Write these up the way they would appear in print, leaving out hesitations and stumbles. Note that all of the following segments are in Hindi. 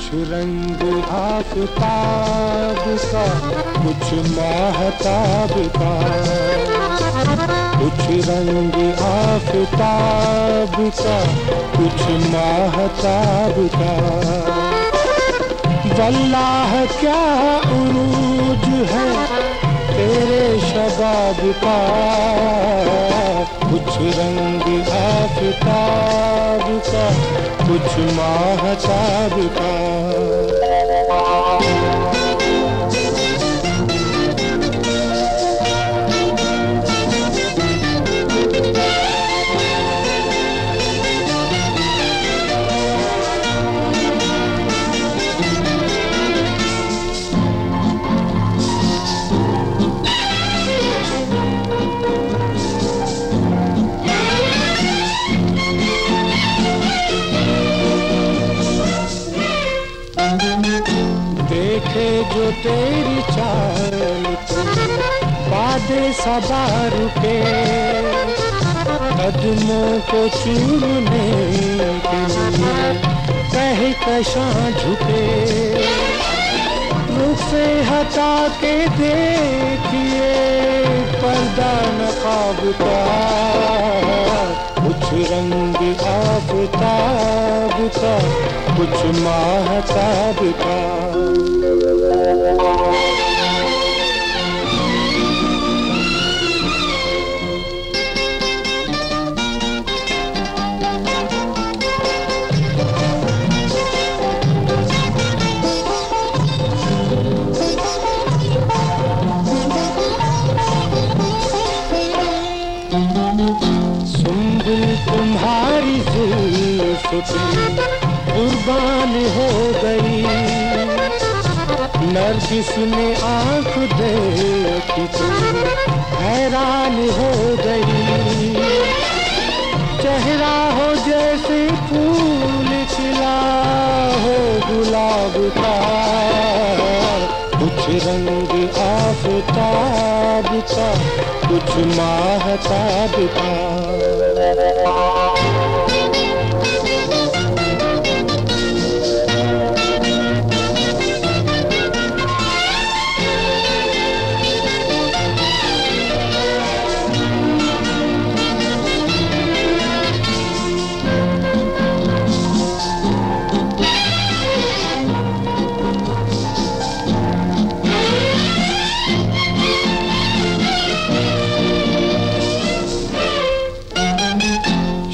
रंग आफताब का, कुछ माहताब का, कुछ रंग आफताब का, कुछ माहताब का। वल्लाह क्या उरूज है तेरे शबाब का, कुछ रंग आफताब का, कुछ माहताब का। देखे जो तेरी चाल को बादे सबा रुके, कदमों को चूमने के लिए कहकशां झुके। रुख से हटा के देखिए पर्दा नकाब का, कुछ रंग आफताब का, कुछ माहताब का। सुंबुल तुम्हारी जुल्फ पे कुर्बान हो गई, नरगिस ने आंख देखी तो हैरान हो गई। चेहरा हो जैसे फूल खिला हो गुलाब का, कुछ रंग आफताब का, कुछ माहताब का।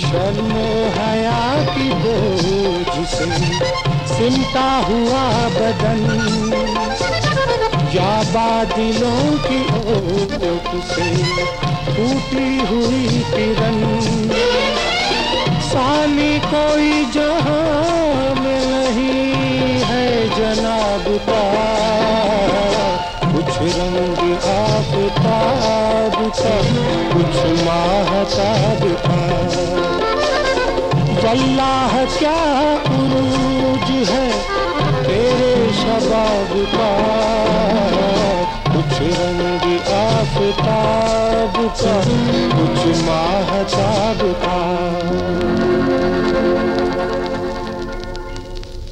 शर्मो हया की बोझ से सिमटा हुआ बदन, या बादलों की ओट से टूटी हुई किरण। सानी कोई जहां में नहीं है जनाब का, कुछ रंग आफताब का, कुछ माहताब का। वल्लाह क्या उरूज है तेरे शबाब का, कुछ रंग आफताब का, कुछ माहताब का।